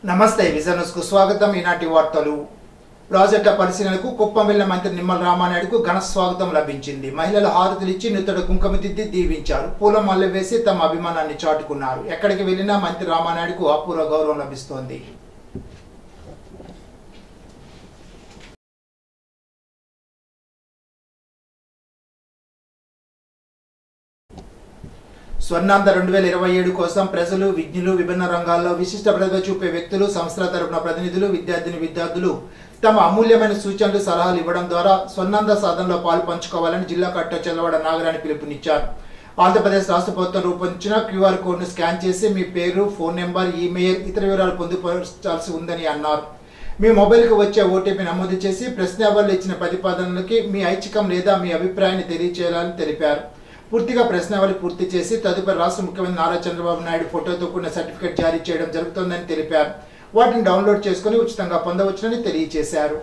నమస్తే విజనస్ కు స్వాగతం. ఈనాటి వార్తలు. ప్రాజెక్టుల పరిశీలనకు కుప్పం వెళ్లిన మంత్రి నిమ్మల రామానాయుడుకు ఘన స్వాగతం లభించింది. మహిళలు హారతులిచ్చి నుదుట కుంకుమ దిద్ది దీవించారు. పూలమాలలు వేసి తమ అభిమానాన్ని చాటుకున్నారు. ఎక్కడికి వెళ్లినా మంత్రి రామానాయుడుకు అపూర్వ గౌరవం లభిస్తోంది. స్వర్ణాంధ్ర 2027 కోసం ప్రజలు, విజ్ఞులు, విభిన్న రంగాల్లో విశిష్ట ప్రతిభ చూపే వ్యక్తులు, సంస్థల తరపున ప్రతినిధులు, విద్యార్థులు తమ అమూల్యమైన సూచనలు, సలహాలు ఇవ్వడం ద్వారా స్వర్ణాంధ్ర సాధనలో పాలు పంచుకోవాలని జిల్లా కలెక్టర్ చల్లవాడ నాగరాణి పిలుపునిచ్చారు. ఆంధ్రప్రదేశ్ రాష్ట్ర ప్రభుత్వం రూపొందించిన క్యూఆర్ కోడ్ను స్కాన్ చేసి మీ పేరు, ఫోన్ నెంబర్, ఈమెయిల్, ఇతర వివరాలు పొందుపరచాల్సి ఉందని అన్నారు. మీ మొబైల్కు వచ్చే ఓటీపీ నమోదు చేసి ప్రశ్నావళిలో ఇచ్చిన ప్రతిపాదనలకి మీ ఐచ్ఛికం లేదా మీ అభిప్రాయాన్ని తెలియజేయాలని తెలిపారు. పూర్తిగా ప్రశ్నావళి పూర్తి చేసి తదుపరి రాష్ట్ర ముఖ్యమంత్రి నారా చంద్రబాబు నాయుడు ఫోటోతో కూడిన సర్టిఫికేట్ జారీ చేయడం జరుగుతోందని తెలిపారు. వాటిని డౌన్లోడ్ చేసుకుని ఉచితంగా పొందవచ్చునని తెలియజేశారు.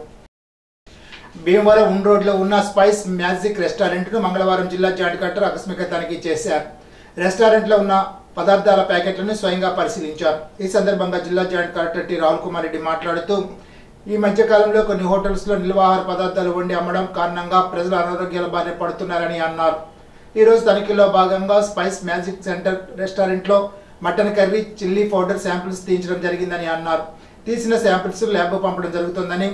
భీమవరం ఉన్ రోడ్లో ఉన్న స్పైస్ మ్యాజిక్ రెస్టారెంట్ను మంగళవారం జిల్లా జాయింట్ కలెక్టర్ ఆకస్మిక తనిఖీ చేశారు. రెస్టారెంట్లో ఉన్న పదార్థాల ప్యాకెట్లను స్వయంగా పరిశీలించారు. ఈ సందర్భంగా జిల్లా joint collector T Rahul Kumar Reddy మాట్లాడుతూ, ఈ మధ్యకాలంలో కొన్ని హోటల్స్లో నిల్వాహార పదార్థాలు వండి అమ్మడం కారణంగా ప్రజలు అనారోగ్యాల బారిన పడుతున్నారని అన్నారు. ఈ రోజు తనిఖీలో భాగంగా స్పైస్ మ్యాజిక్ సెంటర్ రెస్టారెంట్లో mutton curry, chilli powder samples తీయించడం జరిగిందని అన్నారు. తీసిన శాంపిల్స్ ల్యాబ్కు పంపడం జరుగుతుందని,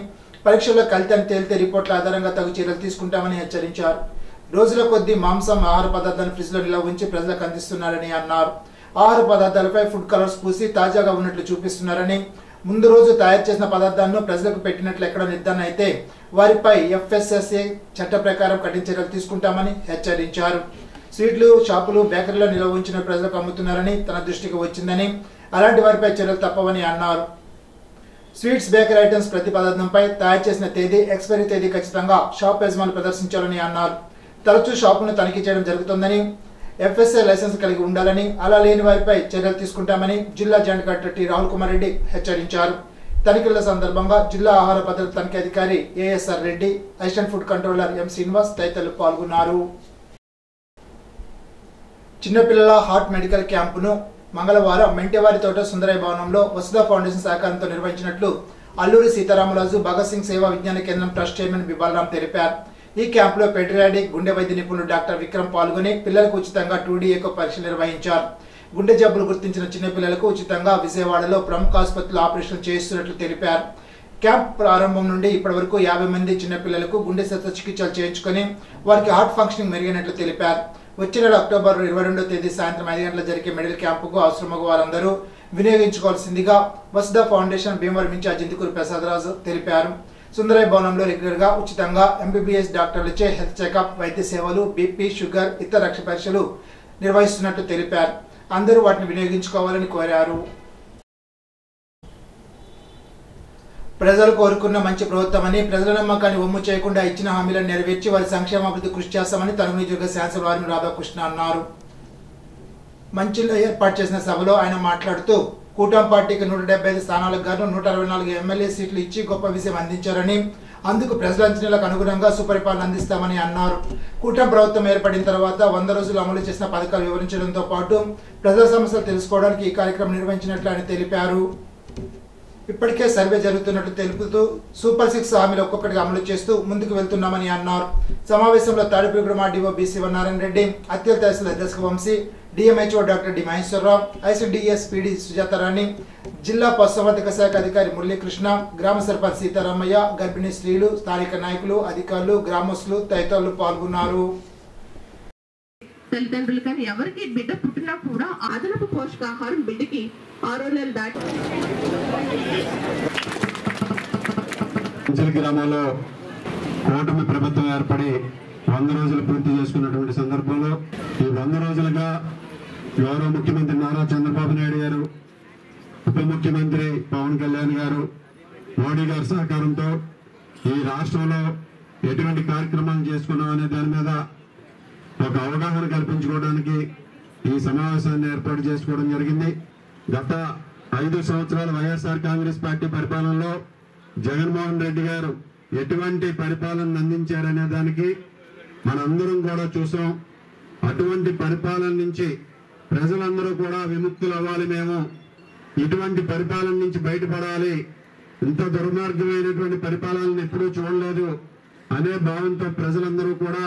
పరీక్షల్లో కల్తీ అని తేలితే రిపోర్ట్ల ఆధారంగా తగు చర్యలు తీసుకుంటామని హెచ్చరించారు. రోజుల కొద్దీ మాంసం, ఆహార పదార్థాలను ఫ్రిడ్జ్లో నిల్వ ఉంచి ప్రజలకు అందిస్తున్నారని అన్నారు. ఆహార పదార్థాలపై ఫుడ్ కలర్స్ పూసి తాజాగా ఉన్నట్లు చూపిస్తున్నారని, ముందు రోజు తయారు చేసిన పదార్థాలను ప్రజలకు పెట్టినట్లు ఎక్కడ నిర్ధారణ అయితే వారిపై FSSA చట్ట ప్రకారం కఠిన చర్యలు తీసుకుంటామని హెచ్చరించారు. స్వీట్లు షాపులు, బేకరీలో నిల్వ ఉంచిన ప్రజలకు అమ్ముతున్నారని తన దృష్టికి వచ్చిందని, అలాంటి వారిపై చర్యలు తప్పవని అన్నారు. స్వీట్స్, బేకరీ ఐటమ్స్ ప్రతి పదార్థంపై తయారు చేసిన తేదీ, ఎక్స్పైరీ తేదీ ఖచ్చితంగా షాప్ యజమానులు ప్రదర్శించాలని అన్నారు. తరచూ షాపులను తనిఖీ చేయడం జరుగుతుందని, FSA లైసెన్స్ కలిగి ఉండాలని, అలా లేని వారిపై చర్యలు తీసుకుంటామని జిల్లా joint collector T Rahul Kumar Reddy హెచ్చరించారు. తనిఖీల సందర్భంగా జిల్లా ఆహార భద్రత తనిఖీ అధికారి ASR Reddy, assistant food controller M Srinivas తదితరులు పాల్గొన్నారు. చిన్నపిల్లల హార్ట్ మెడికల్ క్యాంపును మంగళవారం మెంటేవారి తోట సుందరయ్య భవనంలో వసుధ ఫౌండేషన్ సహకారంతో నిర్వహించినట్లు అల్లూరి సీతారామరాజు భగత్ సింగ్ సేవా విజ్ఞాన కేంద్రం ట్రస్ట్ చైర్మన్ బి బాలరాం తెలిపారు. ఈ క్యాంపులో పెడియాట్రిక్, గుండె వైద్య నిపుణులు డాక్టర్ విక్రమ్ పాల్గొని పిల్లలకు ఉచితంగా 2D ఎకో పరీక్షలు నిర్వహించారు. గుండె జబ్బులు గుర్తించిన చిన్నపిల్లలకు ఉచితంగా విజయవాడలో ప్రముఖ ఆసుపత్రులు ఆపరేషన్ చేయిస్తున్నట్లు తెలిపారు. క్యాంప్ ప్రారంభం నుండి ఇప్పటి వరకు 50 మంది చిన్నపిల్లలకు గుండె శస్త్రచికిత్సలు చేయించుకుని వారికి హార్ట్ ఫంక్షనింగ్ మెరుగైనట్లు తెలిపారు. వచ్చే నెల అక్టోబర్ 22వ తేదీ సాయంత్రం 5 గంటల జరిగే మెడికల్ క్యాంపుకు అవసరమగు వారందరూ వినియోగించుకోవాల్సిందిగా వసుధ ఫౌండేషన్ భీమవరం ఇన్ఛార్జ్ ఇందుకూరి ప్రసాదరాజు తెలిపారు. సుందరయ్య భవనంలో రెగ్యులర్ గా ఉచితంగా MBBS డాక్టర్లచే హెల్త్ చెకప్, వైద్య సేవలు, BP, షుగర్, ఇతర రక్ష పరీక్షలు నిర్వహిస్తున్నట్టు తెలిపారు. అందరూ వాటిని వినియోగించుకోవాలని కోరారు. ప్రజలు కోరుకున్న మంచి ప్రభుత్వమని, ప్రజల నమ్మకాన్ని ఒమ్ము చేయకుండా ఇచ్చిన హామీలను నెరవేర్చి వారి సంక్షేమాభివృద్ధి కృషి చేస్తామని తణుకు నియోజకవర్గ శాసనసభ్యులు వారిని రాధాకృష్ణ అన్నారు. మంచిలో ఏర్పాటు చేసిన సభలో ఆయన మాట్లాడుతూ, కూటమి పార్టీకి 175 స్థానాలకు గాను 164 ఎమ్మెల్యే సీట్లు ఇచ్చి గొప్ప విజయం అందించారని, అందుకు ప్రజల అంచనాలకు అనుగుణంగా సుపరిపాలన అందిస్తామని అన్నారు. కూటమి ప్రభుత్వం ఏర్పడిన తర్వాత 100 రోజులు అమలు చేసిన పథకాలు వివరించడంతో పాటు ప్రజల సమస్యలు తెలుసుకోవడానికి ఈ కార్యక్రమం నిర్వహించినట్లు ఆయన తెలిపారు. ఇప్పటికే సర్వే జరుగుతున్నట్లు తెలుపుతూ సూపర్ 6 హామీలు ఒక్కొక్కటిగా అమలు చేస్తూ ముందుకు వెళ్తున్నామని అన్నారు. సమావేశంలో తాడిపల్లిగూడెం RDO B. శివనారాయణ రెడ్డి, అత్యల్ తహసీల్దార్ దశక Vamsi, DMHO doctor D Maheswararao, ICDS PD Sujatharani, జిల్లా పశుసంవర్ధక శాఖ అధికారి మురళీకృష్ణ, గ్రామ సర్పంచ్ సీతారామయ్య, గర్భిణీ స్త్రీలు, స్థానిక నాయకులు, అధికారులు, గ్రామస్తులు తదితరులు పాల్గొన్నారు. తల్లిదండ్రులు కానీ ఎవరికి బిడ్డ పుట్టినా కూడా అదనపు పోషకాహారం బిడ్డకి 6 నెలలు దాటి గ్రామంలో కూటమి ప్రభుత్వం ఏర్పడి 100 రోజులు పూర్తి చేసుకున్నటువంటి సందర్భంలో ఈ 100 రోజులుగా గౌరవ ముఖ్యమంత్రి నారా చంద్రబాబు నాయుడు గారు, ఉప ముఖ్యమంత్రి పవన్ కళ్యాణ్ గారు, మోడీ గారి సహకారంతో ఈ రాష్ట్రంలో ఎటువంటి కార్యక్రమాలు చేసుకున్నాం అనే దాని మీద ఒక అవగాహన కల్పించుకోవడానికి ఈ సమావేశాన్ని ఏర్పాటు చేసుకోవడం జరిగింది. గత 5 సంవత్సరాల వైఎస్ఆర్ కాంగ్రెస్ పార్టీ పరిపాలనలో జగన్మోహన్ రెడ్డి గారు ఎటువంటి పరిపాలన అందించారనే దానికి మనందరం కూడా చూసాం. అటువంటి పరిపాలన నుంచి ప్రజలందరూ కూడా విముక్తులు అవ్వాలి మేము ఇటువంటి పరిపాలన నుంచి బయటపడాలి, ఇంత దుర్మార్గమైనటువంటి పరిపాలనను ఎప్పుడూ చూడలేదు అనే భావంతో ప్రజలందరూ కూడా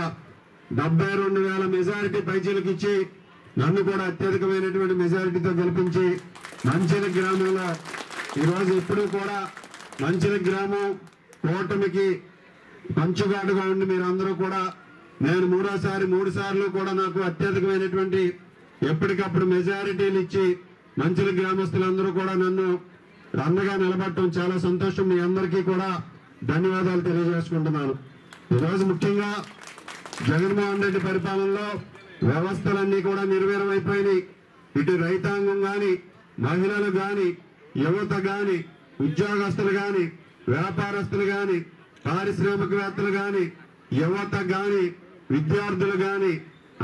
72,000 మెజారిటీ పైచీలకు ఇచ్చి నన్ను కూడా అత్యధికమైనటువంటి మెజారిటీతో గెలిపించి మంచిర్యాల గ్రామంలో ఈరోజు ఎప్పుడూ కూడా మంచిర్యాల గ్రామం కూటమికి పంచుగాడుగా ఉండి మీరందరూ కూడా నేను మూడు సార్లు కూడా నాకు అత్యధికమైనటువంటి ఎప్పటికప్పుడు మెజారిటీలు ఇచ్చి మంచిర్యాల గ్రామస్తులందరూ కూడా నన్ను అండగా నిలబడటం చాలా సంతోషం. మీ అందరికీ కూడా ధన్యవాదాలు తెలియజేసుకుంటున్నాను. ఈరోజు ముఖ్యంగా జగన్మోహన్ రెడ్డి పరిపాలనలో వ్యవస్థలన్నీ కూడా నిర్వీర్యం అయిపోయినాయి. ఇటు రైతాంగం కానీ, మహిళలు కానీ, యువత కానీ, ఉద్యోగస్తులు కానీ, వ్యాపారస్తులు కానీ, పారిశ్రామికవేత్తలు కానీ, యువత కానీ, విద్యార్థులు కానీ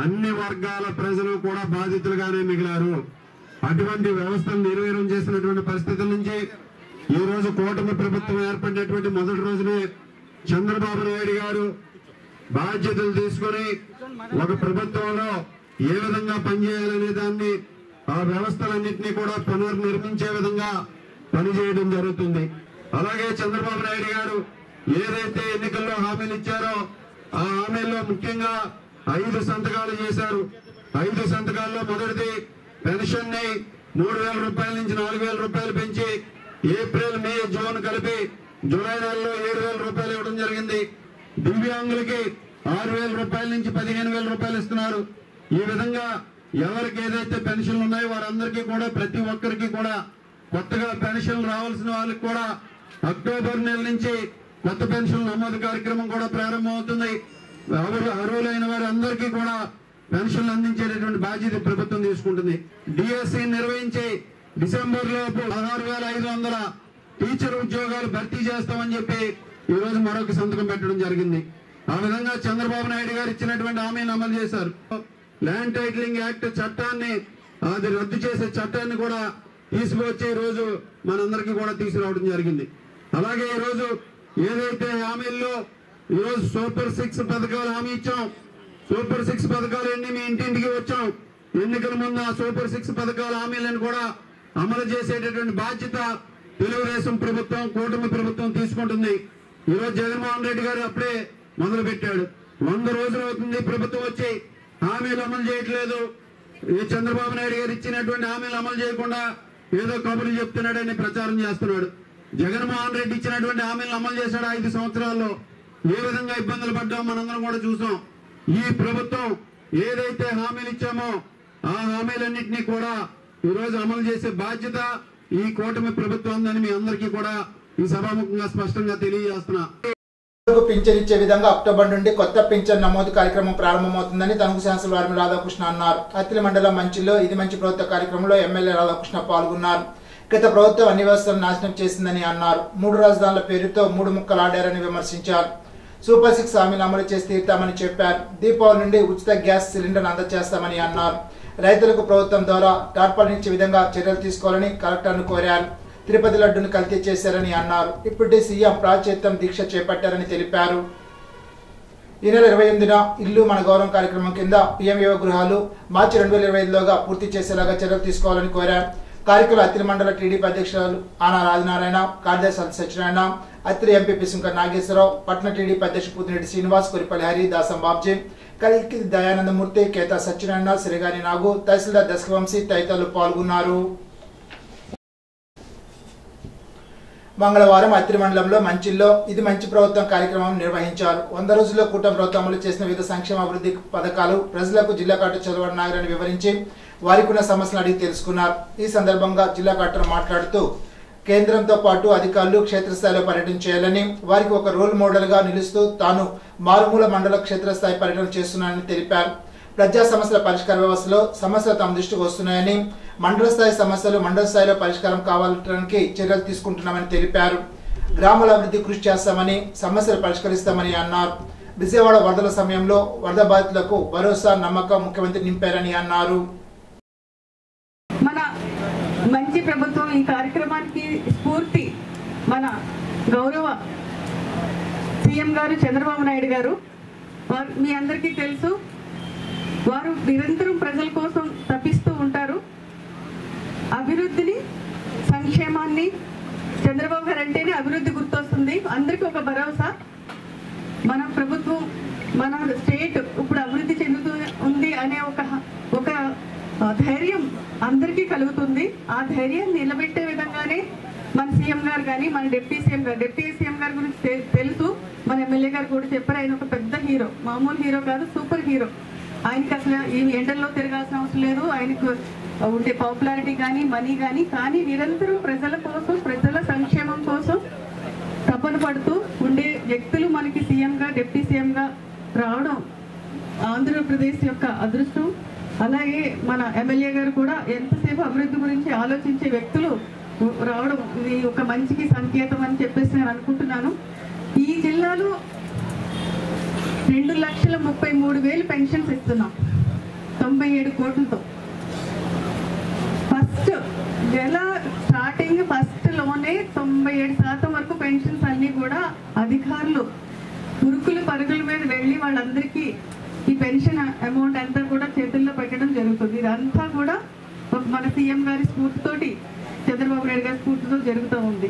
అన్ని వర్గాల ప్రజలు కూడా బాధితులుగానే మిగిలారు. అటువంటి వ్యవస్థను నిర్వీర్యం చేసినటువంటి పరిస్థితుల నుంచి ఈ రోజు కూటమి ప్రభుత్వం ఏర్పడినటువంటి మొదటి రోజునే చంద్రబాబు నాయుడు గారు బాధ్యతలు తీసుకొని ఒక ప్రభుత్వంలో ఏ విధంగా పనిచేయాలనే దాన్ని ఆ వ్యవస్థలన్నింటినీ కూడా పునర్నిర్మించే విధంగా పనిచేయడం జరుగుతుంది. అలాగే చంద్రబాబు నాయుడు గారు ఏదైతే ఎన్నికల్లో హామీలు ఇచ్చారో ఆ హామీల్లో ముఖ్యంగా 5 సంతకాలు చేశారు. 5 సంతకాల్లో మొదటిది పెన్షన్ ని 3,000 రూపాయల నుంచి 4,000 రూపాయలు పెంచి ఏప్రిల్, మే, జూన్ కలిపి జూలై నెలలో 7,000 రూపాయలు ఇవ్వడం జరిగింది. దివ్యాంగులకి 6,000 రూపాయల నుంచి 15,000 రూపాయలు ఇస్తున్నారు. ఈ విధంగా ఎవరికి ఏదైతే పెన్షన్లు ఉన్నాయో వారందరికీ కూడా ప్రతి ఒక్కరికి కూడా కొత్తగా పెన్షన్లు రావాల్సిన వాళ్ళకి కూడా అక్టోబర్ నెల నుంచి కొత్త పెన్షన్ నమోదు కార్యక్రమం కూడా ప్రారంభమవుతుంది. అర్హులైన వారి అందరికీ కూడా పెన్షన్లు అందించేటటువంటి బాధ్యత ప్రభుత్వం తీసుకుంటుంది. డిఎస్సి నిర్వహించి డిసెంబర్ లోపు 16,500 టీచర్ ఉద్యోగాలు భర్తీ చేస్తామని చెప్పి ఈ రోజు మరొక సంతకం పెట్టడం జరిగింది. ఆ విధంగా చంద్రబాబు నాయుడు గారు ఇచ్చినటువంటి హామీని అమలు చేశారు. ల్యాండ్ టైటిలింగ్ యాక్ట్ చట్టాన్ని అది రద్దు చేసే చట్టాన్ని కూడా తీసుకువచ్చి ఈ రోజు మనందరికీ కూడా తీసుకురావడం జరిగింది. అలాగే ఈ రోజు ఏదైతే హామీల్లో ఈ రోజు సూపర్ 6 పథకాలు హామీ ఇచ్చాం. సూపర్ 6 పథకాలు ఎన్ని మీ ఇంటింటికి వచ్చాం. ఎన్నికల ముందు ఆ సూపర్ 6 పథకాల హామీలను కూడా అమలు చేసేటటువంటి బాధ్యత తెలుగుదేశం ప్రభుత్వం, కూటమి ప్రభుత్వం తీసుకుంటుంది. ఈరోజు జగన్మోహన్ రెడ్డి గారు అప్పుడే మొదలు పెట్టాడు. 100 రోజులు అవుతుంది ప్రభుత్వం వచ్చి హామీలు అమలు చేయట్లేదు. ఈ చంద్రబాబు నాయుడు గారు ఇచ్చినటువంటి హామీలు అమలు చేయకుండా ఏదో కబుర్లు చెప్తున్నాడని ప్రచారం చేస్తున్నాడు. జగన్మోహన్ రెడ్డి ఇచ్చినటువంటి హామీలను అమలు చేశాడు. 5 సంవత్సరాల్లో ఏ విధంగా ఇబ్బందులు పడ్డామో మనందరం కూడా చూసాం. ఈ ప్రభుత్వం ఏదైతే హామీలు ఇచ్చామో ఆ హామీలన్నింటినీ కూడా ఈ రోజు అమలు చేసే బాధ్యత ఈ కూటమి ప్రభుత్వం ఉందని మీ అందరికీ కూడా ఈ సభాముఖంగా స్పష్టంగా తెలియజేస్తున్నా. పింఛన్ ఇచ్చే విధంగా అక్టోబర్ నుండి కొత్త పింఛన్ నమోదు కార్యక్రమం ప్రారంభమవుతుందని తణుకు శాసనసభ్యులు వారిమి రాధాకృష్ణ అన్నారు. అత్తిలి మండలం మంచిలో ఇది మంచి ప్రభుత్వ కార్యక్రమంలో ఎమ్మెల్యే రాధాకృష్ణ పాల్గొన్నారు. గత ప్రభుత్వం అన్ని వ్యవస్థలను నాశనం చేసిందని అన్నారు. 3 రాజధానుల పేరుతో 3 ముక్కలాడారని విమర్శించారు. సూపర్ 6 హామీలు అమలు చేసి తీరుతామని చెప్పారు. దీపావళి నుండి ఉచిత గ్యాస్ సిలిండర్ అందజేస్తామని అన్నారు. రైతులకు ప్రభుత్వం ద్వారా టార్పాలిన్ ఇచ్చే విధంగా చర్యలు తీసుకోవాలని కలెక్టర్ను కోరారు. తిరుపతి లడ్డును కల్తీ చేశారని అన్నారు. ఇప్పటి సీఎం ప్రాచేత్యం దీక్ష చేపట్టారని తెలిపారు. ఈ నెల 28న ఇల్లు మన గౌరవం కార్యక్రమం కింద పిఎంఏ గృహాలు మార్చి 2025లోగా పూర్తి చేసేలాగా చర్యలు తీసుకోవాలని కోరారు. కార్యక్రమంలో అత్తిలి మండల టీడీపీ అధ్యక్షులు ఆనా రాజనారాయణ, కార్యదర్శి సత్యనారాయణ, అత్తిలి ఎంపీపీ శంకర్ నాగేశ్వరరావు, పట్న టీడీపీ అధ్యక్షుడు పూతిరెడ్డి శ్రీనివాస్, కొరిపల్లి హరి, దాసం బాబ్జీ, కలికి దయానందమూర్తి, కేతా సత్యనారాయణ, సిరిగాని నాగు, తహసీల్దార్ దశకవంశీ తదితరులు పాల్గొన్నారు. మంగళవారం అత్తిలి మండలంలో మంచిల్లో ఇది మంచి ప్రభుత్వం కార్యక్రమం నిర్వహించారు. 100 రోజుల్లో కూటమి ప్రభుత్వం అమలు చేసిన వివిధ సంక్షేమ అభివృద్ధి పథకాలు ప్రజలకు జిల్లా కలెక్టర్ చదవడి నాగరాన్ని వివరించి వారికి ఉన్న సమస్యలను అడిగి తెలుసుకున్నారు. ఈ సందర్భంగా జిల్లా కలెక్టర్ మాట్లాడుతూ కేంద్రంతో పాటు అధికారులు క్షేత్రస్థాయిలో పర్యటన చేయాలని, వారికి ఒక రోల్ మోడల్ గా నిలుస్తూ తాను మారుమూల మండల క్షేత్రస్థాయి పర్యటన చేస్తున్నానని తెలిపారు. ప్రజా సమస్యల పరిష్కార వ్యవస్థలో సమస్యలు తమ దృష్టికి వస్తున్నాయని, మండల స్థాయి సమస్యలు మండల స్థాయిలో పరిష్కారం కావాలడానికి చర్యలు తీసుకుంటున్నామని తెలిపారు. గ్రామాల అభివృద్ధి కృషి చేస్తామని, సమస్యలు పరిష్కరిస్తామని అన్నారు. విజయవాడ వరదల సమయంలో వరద బాధితులకు భరోసా, నమ్మకం ముఖ్యమంత్రి నింపారని అన్నారు. మన మంచి ప్రభుత్వం ఈ కార్యక్రమానికి స్ఫూర్తి మన గౌరవ సీఎం గారు చంద్రబాబు నాయుడు గారు. మీ అందరికీ తెలుసు, వారు నిరంతరం ప్రజల కోసం తప్పిస్తూ ఉంటారు. అభివృద్ధిని గారు అంటేనే అభివృద్ధి గుర్తొస్తుంది. అందరికీ ఒక భరోసా. మన ప్రభుత్వం, మన స్టేట్ ఇప్పుడు అభివృద్ధి చెందుతూ ఉంది అనే ఒక ధైర్యం అందరికీ కలుగుతుంది. ఆ ధైర్యాన్ని నిలబెట్టే విధంగానే మన సీఎం గారు కానీ, మన డిప్యూటీ సీఎం గారి గురించి తెలుసు. మన ఎమ్మెల్యే గారు కూడా చెప్పారు, ఆయన ఒక పెద్ద హీరో, మామూలు హీరో కాదు, సూపర్ హీరో. ఆయనకి అసలు ఈ ఎండల్లో తిరగాల్సిన అవసరం లేదు. ఆయనకు ఉండే పాపులారిటీ కానీ, మనీ కానీ నిరంతరం ప్రజల కోసం, ప్రజల సంక్షేమం కోసం తపన పడుతూ ఉండే వ్యక్తులు మనకి సీఎంగా, డిప్యూటీ సీఎంగా రావడం ఆంధ్రప్రదేశ్ యొక్క అదృష్టం. అలాగే మన ఎమ్మెల్యే గారు కూడా ఎంతసేపు అభివృద్ధి గురించి ఆలోచించే వ్యక్తులు రావడం ఇది ఒక మంచికి సంకేతం అని చెప్పేసి నేను అనుకుంటున్నాను. ఈ జిల్లాలో 2,33,000 పెన్షన్స్ ఇస్తున్నాం 97 కోట్లతో. ఫస్ట్ లోనే 97% వరకు పెన్షన్స్ అన్ని కూడా అధికారులు ఉరుకులు పరుగుల మీద వెళ్ళి వాళ్ళందరికీ ఈ పెన్షన్ అమౌంట్ అంతా కూడా చేతుల్లో పెట్టడం జరుగుతుంది. ఇదంతా కూడా మన సీఎం గారి స్ఫూర్తితోటి, చంద్రబాబు నాయుడు గారి స్ఫూర్తితో జరుగుతూ ఉంది.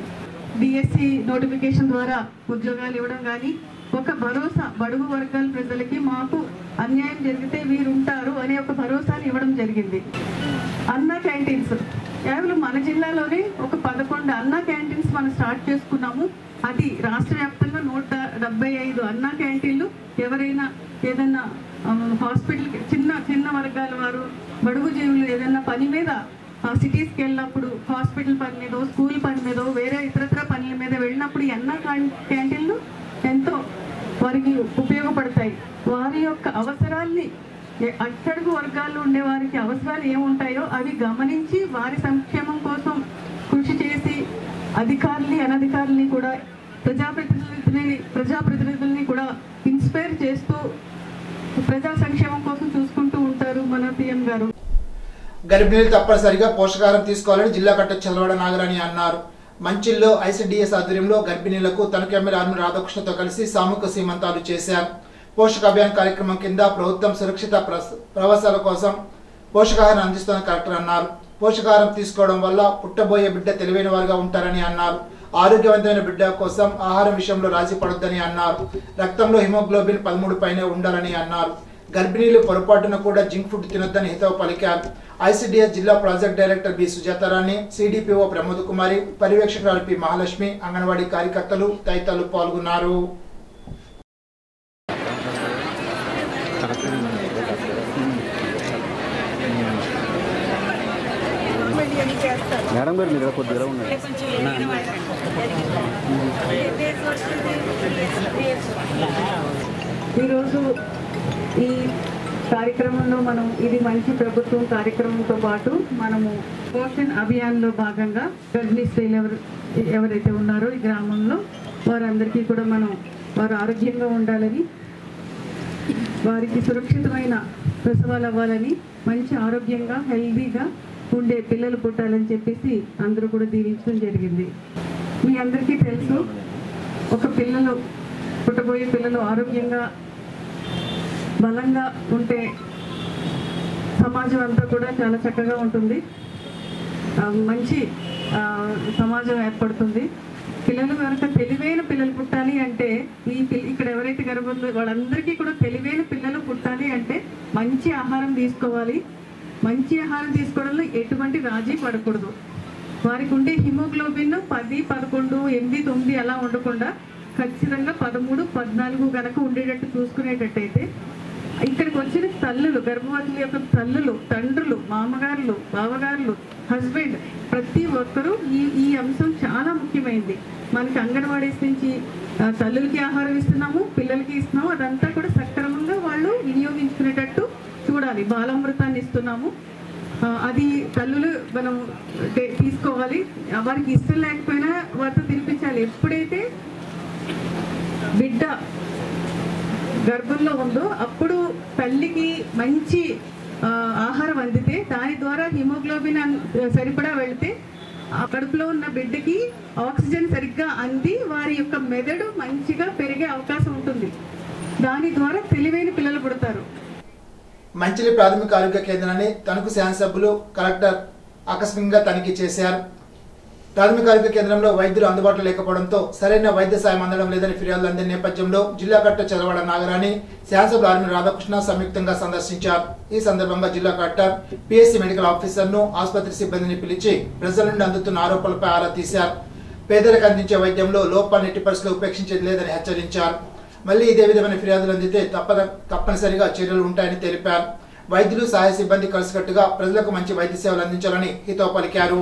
డిఎస్సి నోటిఫికేషన్ ద్వారా ఉద్యోగాలు ఇవ్వడం కానీ, ఒక భరోసా బడుగు వర్గాల ప్రజలకి మాకు అన్యాయం జరిగితే వీరుంటారు అనే ఒక భరోసాని ఇవ్వడం జరిగింది. అన్నా క్యాంటీన్స్ కేవలం మన జిల్లాలోనే ఒక 11 అన్నా క్యాంటీన్స్ మనం స్టార్ట్ చేసుకున్నాము. అది రాష్ట్ర వ్యాప్తంగా 175 అన్నా క్యాంటీన్లు. ఎవరైనా ఏదైనా హాస్పిటల్ చిన్న వర్గాల వారు, బడుగు జీవులు ఏదైనా పని మీద సిటీస్కి వెళ్ళినప్పుడు, హాస్పిటల్ పని మీదో, స్కూల్ పని మీదో, వేరే ఇతరత్ర పనుల మీద వెళ్ళినప్పుడు ఈ అన్నా క్యాంటీన్లు ఎంతో వారికి ఉపయోగపడతాయి. వారి యొక్క అవసరాల్ని, అట్టడుగు వర్గాల్లో ఉండే వారికి అవసరాలు ఏముంటాయో అవి గమనించి వారి సంక్షేమం కోసం కృషి చేసి అధికారుల్ని, అనధికారుల్ని కూడా, ప్రజాప్రతినిధుల్ని కూడా ఇన్స్పైర్ చేస్తూ ప్రజా సంక్షేమం కోసం చూసుకుంటూ ఉంటారు మన సీఎం గారు. గర్భిణీలు తప్పనిసరిగా పోషకాహారం తీసుకోవాలని జిల్లా కలెక్టర్ చలవాడ నాగరాణి అన్నారు. మంచిల్లో ఐసిడిఎస్ ఆధ్వర్యంలో గర్భిణీలకు తణుకు ఎమ్మెల్యే ఆర్మీ రాధాకృష్ణతో కలిసి సామూహిక సీమంతాలు చేశారు. పోషక అభియాన్ కార్యక్రమం కింద ప్రభుత్వం సురక్షిత ప్రవాసాల కోసం పోషకాహారం అందిస్తున్న కలెక్టర్ అన్నారు. పోషకాహారం తీసుకోవడం వల్ల పుట్టబోయే బిడ్డ తెలివైన వారుగా ఉంటారని అన్నారు. ఆరోగ్యవంతమైన బిడ్డ కోసం ఆహారం విషయంలో రాజీ పడొద్దని అన్నారు. రక్తంలో హిమోగ్లోబిన్ 13 పైనే ఉండాలని అన్నారు. గర్భిణీలు పొరపాటున కూడా జింక్ ఫుడ్ తినొద్దని హితవు పలికారు. ఐసిడిఎస్ జిల్లా project director B Sujatharani, CDPO Pramod Kumari, పర్యవేక్షకురాలు పి మహాలక్ష్మి, అంగన్వాడీ కార్యకర్తలు తదితరులు పాల్గొన్నారు. మేడం గారు మీరు కొద్దిగా ఉన్నారు. ఈరోజు ఈ కార్యక్రమంలో మనం ఇది మంచి ప్రభుత్వం కార్యక్రమంతో పాటు మనము పోషణ్ అభియాన్లో భాగంగా గర్భిణీ స్త్రీలు ఎవరైతే ఉన్నారో ఈ గ్రామంలో వారందరికీ కూడా మనం వారు ఆరోగ్యంగా ఉండాలని, వారికి సురక్షితమైన ప్రసవాలు అవ్వాలని, మంచి ఆరోగ్యంగా హెల్దీగా ఉండే పిల్లలు పుట్టాలని చెప్పేసి అందరూ కూడా దీవించడం జరిగింది. మీ అందరికీ తెలుసు, పుట్టబోయే పిల్లలు ఆరోగ్యంగా బలంగా ఉంటే సమాజం అంతా కూడా చాలా చక్కగా ఉంటుంది, మంచి సమాజం ఏర్పడుతుంది. పిల్లలు కనుక తెలివైన పిల్లలు పుట్టాలి అంటే ఇక్కడ ఎవరైతే గర్భంలో వాళ్ళందరికీ కూడా తెలివైన పిల్లలు పుట్టాలి అంటే మంచి ఆహారం తీసుకోవాలి. మంచి ఆహారం తీసుకోవడంలో ఎటువంటి రాజీ పడకూడదు. వారికి ఉండే హిమోగ్లోబిన్ 10, 11, 8, 9 అలా ఉండకుండా ఖచ్చితంగా 13, 14 కనుక ఉండేటట్టు చూసుకునేటట్టయితే ఇక్కడికి వచ్చిన తల్లులు, గర్భవతుల యొక్క తల్లులు, తండ్రులు, మామగారులు, బావగారులు, హస్బెండ్ ప్రతి ఒక్కరూ ఈ అంశం చాలా ముఖ్యమైనది. మనకి అంగన్వాడీస్ నుంచి తల్లులకి ఆహారం ఇస్తున్నాము, పిల్లలకి ఇస్తున్నాము, అదంతా కూడా సక్రమంగా వాళ్ళు వినియోగించుకునేటట్టు చూడాలి. బాలామృతాన్ని ఇస్తున్నాము, అది తల్లులు మనం తీసుకోవాలి. వారికి ఇష్టం లేకపోయినా వారితో తినిపించాలి. ఎప్పుడైతే బిడ్డ గర్భంలో ఉందో అప్పుడు తల్లికి మంచి ఆహారం అందితే దాని ద్వారా హిమోగ్లోబిన్ సరిపడా వెళితే ఆ కడుపులో ఉన్న బిడ్డకి ఆక్సిజన్ సరిగ్గా అంది వారి యొక్క మెదడు మంచిగా పెరిగే అవకాశం ఉంటుంది. దాని ద్వారా తెలివైన పిల్లలు పుడతారు. మంచిలి ప్రాథమిక ఆరోగ్య కేంద్రాన్ని తణుకు శాసనసభ్యులు కలెక్టర్ ఆకస్మికంగా తనిఖీ చేశారు. ప్రాథమిక ఆరోగ్య కేంద్రంలో వైద్యులు అందుబాటులో లేకపోవడంతో సరైన వైద్య సాయం అందడం లేదని ఫిర్యాదులు అందిన నేపథ్యంలో జిల్లా కలెక్టర్ చదవాడ నాగరాణి, శాసనసభ్యులు ఆర్మీ రాధాకృష్ణ సంయుక్తంగా సందర్శించారు. ఈ సందర్భంగా జిల్లా కలెక్టర్ పిఎస్సి మెడికల్ ఆఫీసర్ను, ఆసుపత్రి సిబ్బందిని పిలిచి ప్రజల నుండి అందుతున్న ఆరోపణలపై ఆరా తీశారు. పేదలకు అందించే వైద్యంలో లోపాలను ఎట్టి పరిస్థితుల్లో ఉపేక్షించేది లేదని హెచ్చరించారు. మళ్లీ ఇదే విధమైన ఫిర్యాదులు అందితే తప్పనిసరిగా చర్యలు ఉంటాయని తెలిపారు. వైద్యులు, సహాయ సిబ్బంది కలిసికట్టుగా ప్రజలకు మంచి వైద్య సేవలు అందించాలని హితవు పలికారు.